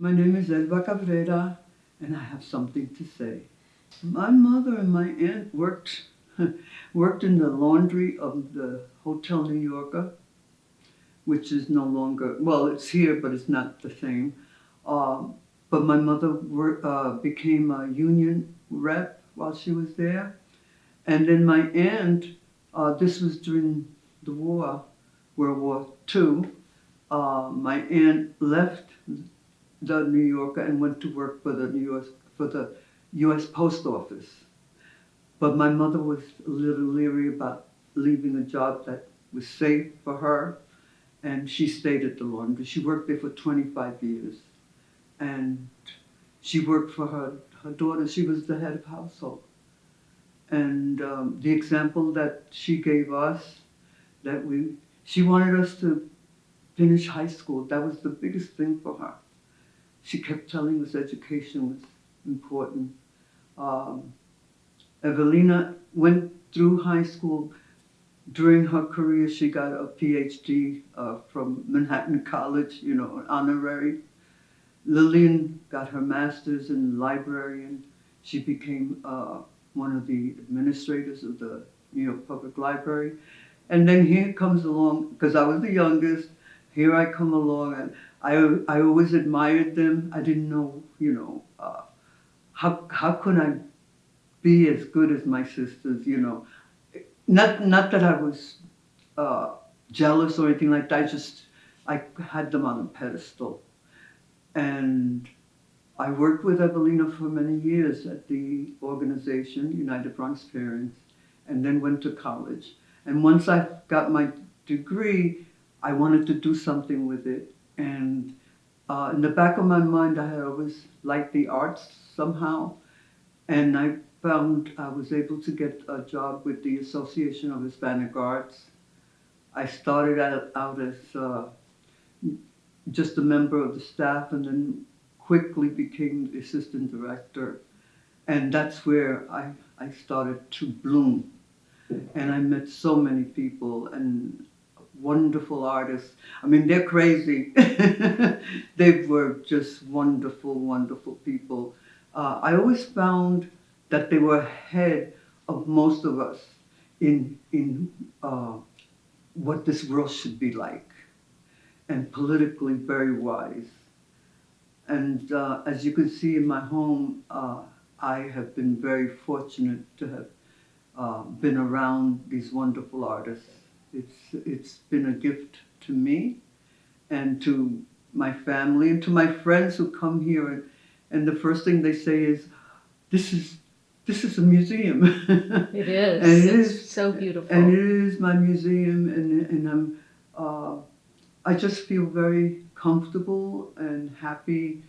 My name is Elba Cabrera, and I have something to say. My mother and my aunt worked in the laundry of the Hotel New Yorker, which is no longer, well, it's here, but it's not the same. But my mother became a union rep while she was there. And then my aunt, this was during the war, World War II, my aunt left the New Yorker and went to work for the U.S. Post Office. But my mother was a little leery about leaving a job that was safe for her, and she stayed at the laundry. She worked there for 25 years, and she worked for her daughter. She was the head of household. And the example that she gave us, she wanted us to finish high school. That was the biggest thing for her. She kept telling us education was important. Evelina went through high school. During her career, she got a PhD from Manhattan College, an honorary. Lillian got her master's in librarian. She became one of the administrators of the New York Public Library. And then here comes along, because I was the youngest, here I come along, and I always admired them. I didn't know, how could I be as good as my sisters, Not that I was jealous or anything like that. I had them on a pedestal. And I worked with Evelina for many years at the organization, United Bronx Parents, and then went to college. And once I got my degree, I wanted to do something with it. And in the back of my mind, I had always liked the arts somehow. And I found I was able to get a job with the Association of Hispanic Arts. I started out as just a member of the staff, and then quickly became the assistant director. And that's where I started to bloom. And I met so many people and wonderful artists. I mean, they're crazy. They were just wonderful, wonderful people. I always found that they were ahead of most of us in what this world should be like, and politically very wise. And as you can see in my home, I have been very fortunate to have been around these wonderful artists. It's been a gift to me and to my family and to my friends who come here, and the first thing they say is, this is a museum. It is. And it's so beautiful. And it is my museum, and I just feel very comfortable and happy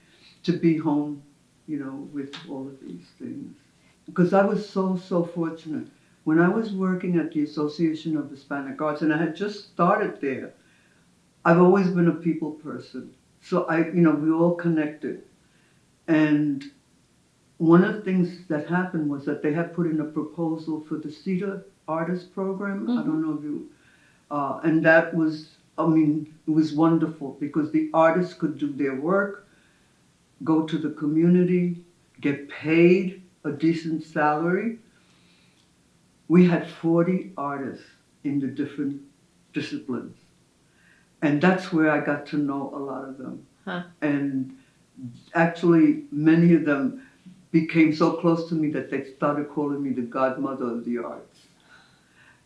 to be home, with all of these things. Because I was so fortunate. When I was working at the Association of Hispanic Arts, and I had just started there, I've always been a people person. So we all connected. And one of the things that happened was that they had put in a proposal for the Cedar Artist Program. Mm-hmm. I don't know if you, and that was, it was wonderful because the artists could do their work, go to the community, get paid a decent salary. We had 40 artists in the different disciplines. And that's where I got to know a lot of them. Huh. And actually, many of them became so close to me that they started calling me the godmother of the arts.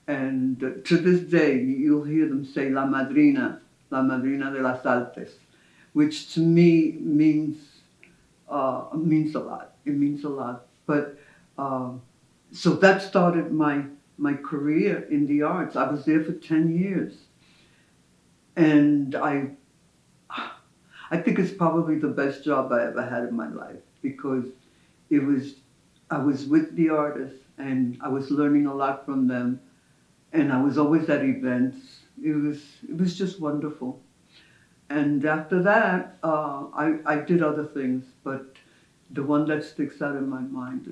And to this day, you'll hear them say La Madrina de las Artes, which to me means a lot. It means a lot. But so that started my career in the arts. I was there for 10 years. And I think it's probably the best job I ever had in my life, because I was with the artists and I was learning a lot from them, and I was always at events. It was just wonderful. And after that, I did other things, but the one that sticks out in my mind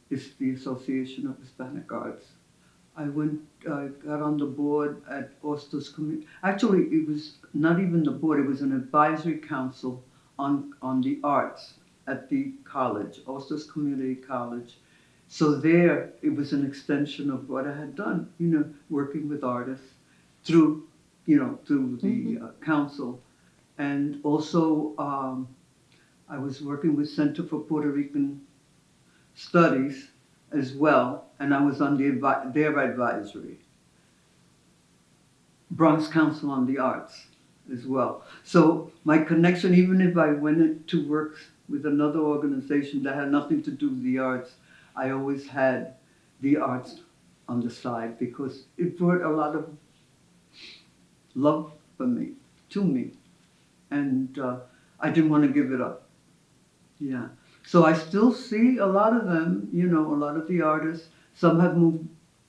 is the Association of Hispanic Arts. I got on the board at Hostos Community. Actually, it was not even the board, it was an advisory council on the arts at the college, Ostos Community College. So there, it was an extension of what I had done, working with artists through, through the council. And also, I was working with Center for Puerto Rican Studies as well, and I was on their advisory. Bronx Council on the Arts as well. So my connection, even if I went to work with another organization that had nothing to do with the arts, I always had the arts on the side because it brought a lot of love to me. And I didn't want to give it up. Yeah. So I still see a lot of them, a lot of the artists. Some have moved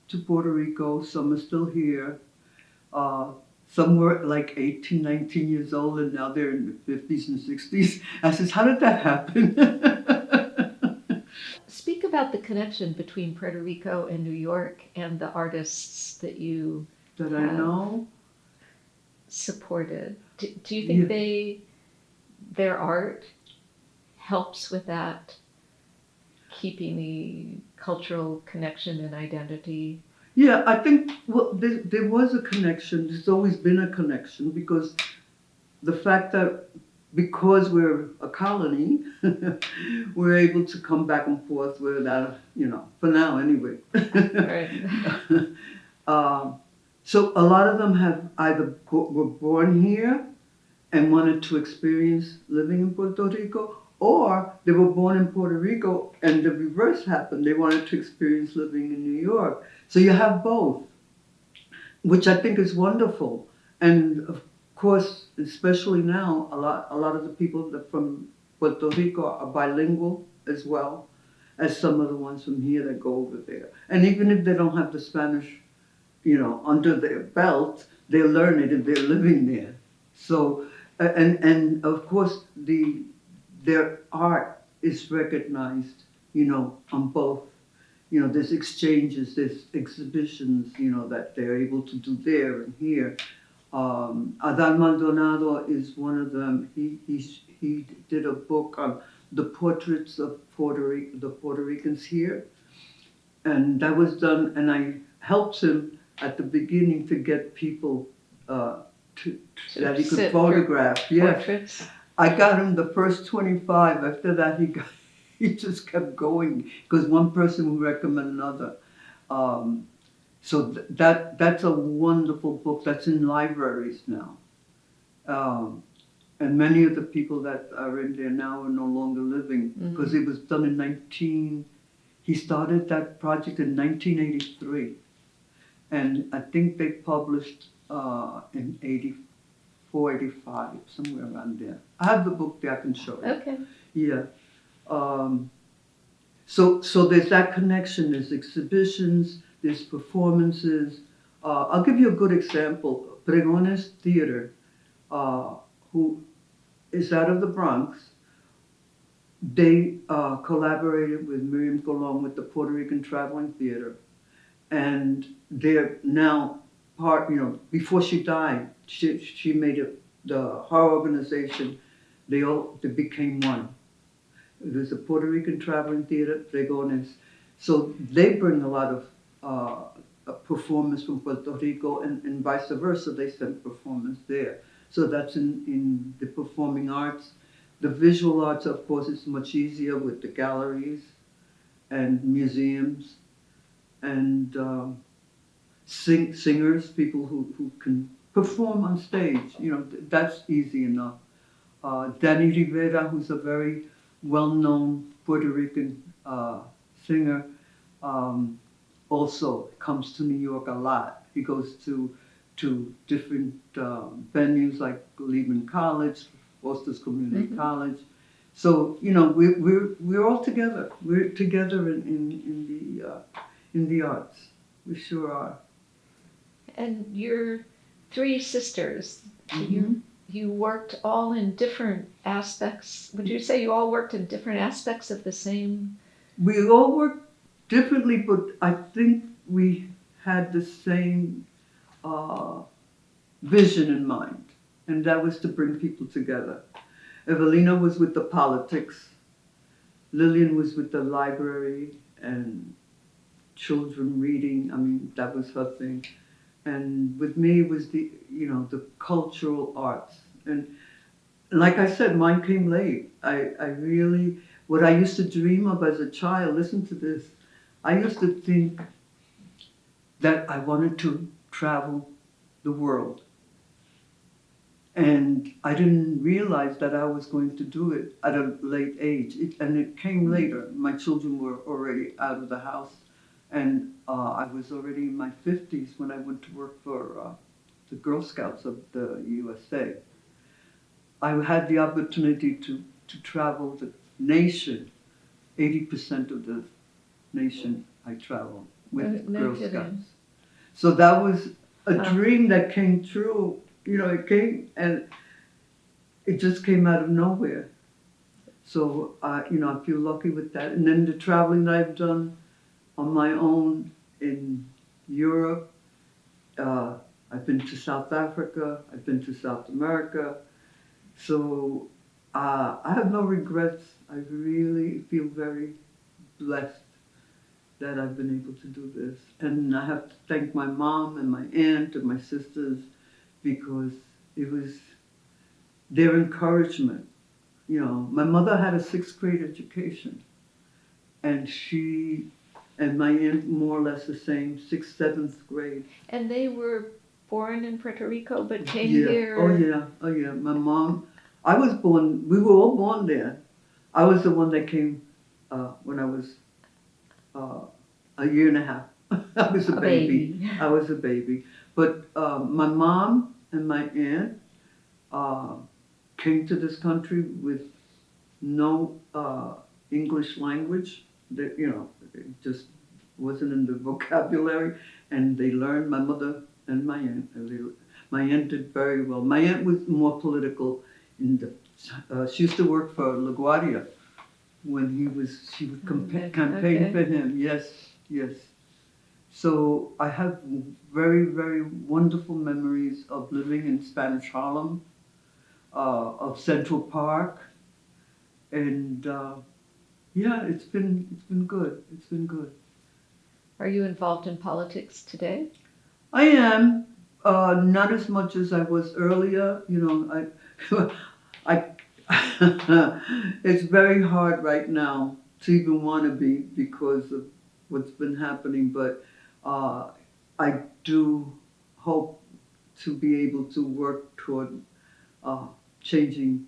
to Puerto Rico, some are still here. Some were like 18, 19 years old, and now they're in the 50s and 60s. I says, how did that happen? Speak about the connection between Puerto Rico and New York and the artists that you That I know? supported. Do you think their art helps with that, keeping the cultural connection and identity? Yeah, I think there was a connection. There's always been a connection because the fact that because we're a colony, we're able to come back and forth without, for now anyway. Right. So a lot of them have either were born here and wanted to experience living in Puerto Rico, or they were born in Puerto Rico and the reverse happened. They wanted to experience living in New York. So you have both, which I think is wonderful. And of course, especially now, a lot of the people that from Puerto Rico are bilingual as well as some of the ones from here that go over there. And even if they don't have the Spanish, under their belt, they learn it if they're living there. So, and of course, their art is recognized, on both. There's exchanges, there's exhibitions, that they're able to do there and here. Adán Maldonado is one of them. He did a book on the portraits of the Puerto Ricans here, and that was done. And I helped him at the beginning to get people that he could photograph. Portraits. I got him the first 25. After that, he just kept going because one person would recommend another. So that's a wonderful book that's in libraries now. And many of the people that are in there now are no longer living because it was done he started that project in 1983. And I think they published in 84, 85, somewhere around there. I have the book there, I can show you. Okay. Yeah. So there's that connection, there's exhibitions, there's performances. I'll give you a good example. Pregones Theater, who is out of the Bronx, they collaborated with Miriam Colon with the Puerto Rican Traveling Theater. And they're now part, before she died, she made her organization, they became one. There's a Puerto Rican Traveling Theater, Pregones. So they bring a lot of performers from Puerto Rico and vice versa. They send performers there. So that's in the performing arts. The visual arts, of course, is much easier with the galleries and museums and singers, people who can perform on stage. That's easy enough. Danny Rivera, who's a very well-known Puerto Rican singer, also comes to New York a lot. He goes to different venues like Lehman College, Ostos Community College. So we're all together. We're together in the arts. We sure are. And your three sisters, you worked all in different aspects. Would you say you all worked in different aspects of the same? We all worked differently, but I think we had the same vision in mind, and that was to bring people together. Evelina was with the politics. Lillian was with the library and children reading. I mean, that was her thing. And with me was the cultural arts. And like I said, mine came late. I really, what I used to dream of as a child, listen to this, I used to think that I wanted to travel the world. And I didn't realize that I was going to do it at a late age. And it came later. My children were already out of the house. And I was already in my 50s when I went to work for the Girl Scouts of the USA. I had the opportunity to travel the nation. 80% of the nation I traveled with No Girl kidding. Scouts. So that was a dream that came true. It came and it just came out of nowhere. So I feel lucky with that. And then the traveling that I've done on my own in Europe. I've been to South Africa. I've been to South America. So I have no regrets. I really feel very blessed that I've been able to do this. And I have to thank my mom and my aunt and my sisters because it was their encouragement. My mother had a 6th grade education and she and my aunt more or less the same, 6th, 7th grade. And they were born in Puerto Rico but came Yeah. here. Oh yeah. My mom, we were all born there. I was the one that came when I was a year and a half. I was a baby. I was a baby. But my mom and my aunt came to this country with no English language. It just wasn't in the vocabulary, and they learned. My mother and my aunt. My aunt did very well. My aunt was more political. She used to work for LaGuardia when she would campaign for him. Yes. So I have very, very wonderful memories of living in Spanish Harlem, of Central Park, and it's been good. It's been good. Are you involved in politics today? I am not as much as I was earlier. I it's very hard right now to even want to be because of what's been happening, but I do hope to be able to work toward changing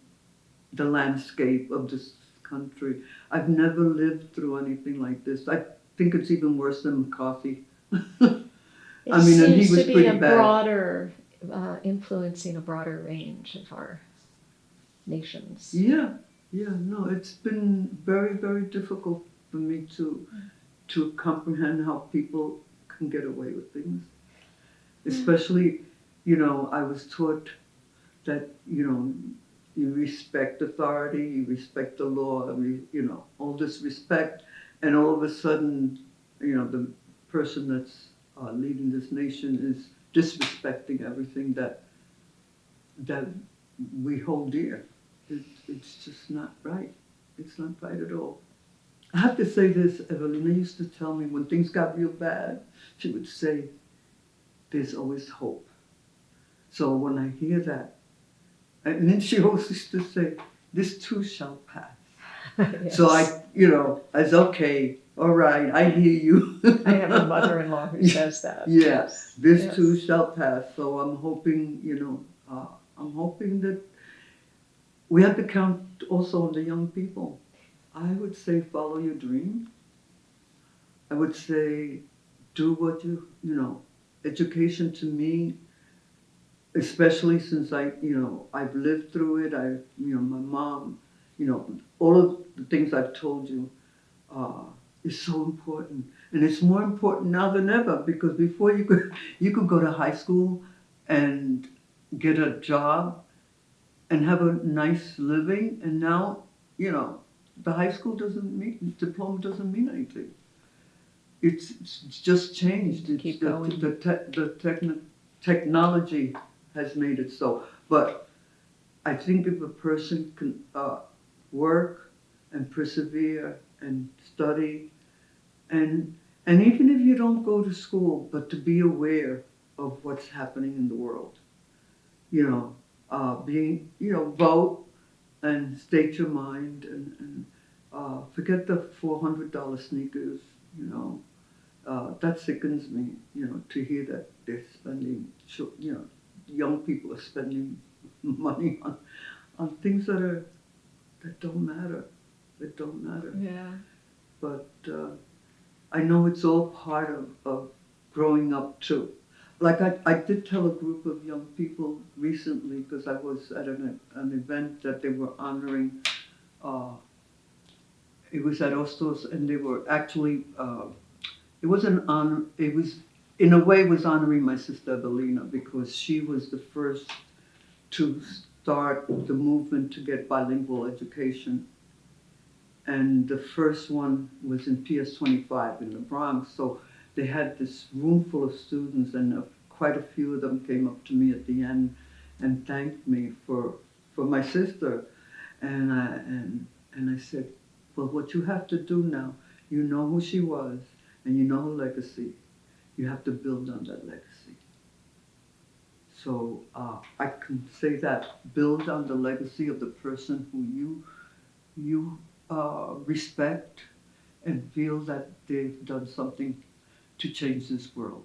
the landscape of this country. I've never lived through anything like this. I think it's even worse than McCarthy. It and he seems was to be pretty a bad. broader, influencing a broader range of our nations. Yeah, no, it's been very, very difficult for me to comprehend how people can get away with things. Especially, I was taught that, you respect authority, you respect the law, all this respect, and all of a sudden, the person that's leading this nation is disrespecting everything that we hold dear. It's just not right. It's not right at all. I have to say this, Evelina used to tell me when things got real bad, she would say, there's always hope. So when I hear that, and then she always used to say, this too shall pass. Yes. So I said, okay, all right, I hear you. I have a mother-in-law who says that. Yes, this Yes. too shall pass. So I'm hoping, I'm hoping that we have to count also on the young people. I would say follow your dream. I would say do what education to me, especially since I've lived through it. My mom, all of the things I've told you is so important. And it's more important now than ever because before you could go to high school and get a job and have a nice living, and now, the high school diploma doesn't mean anything. It's just changed. It's Keep going. The technology has made it so. But I think if a person can work and persevere and study, and even if you don't go to school, but to be aware of what's happening in the world, vote and state your mind, and forget the $400 sneakers, that sickens me, to hear that they're spending, young people are spending money on things that don't matter, Yeah. But I know it's all part of growing up too. Like I did tell a group of young people recently, because I was at an event that they were honoring, it was at Ostos, and they were actually, it was an honor, it was, in a way, was honoring my sister Evelina, because she was the first to start the movement to get bilingual education. And the first one was in PS 25 in the Bronx. So they had this room full of students, and quite a few of them came up to me at the end and thanked me for my sister. And I said, well, what you have to do now, you know who she was, and you know her legacy. You have to build on that legacy. So I can say that, build on the legacy of the person who you respect and feel that they've done something to change this world.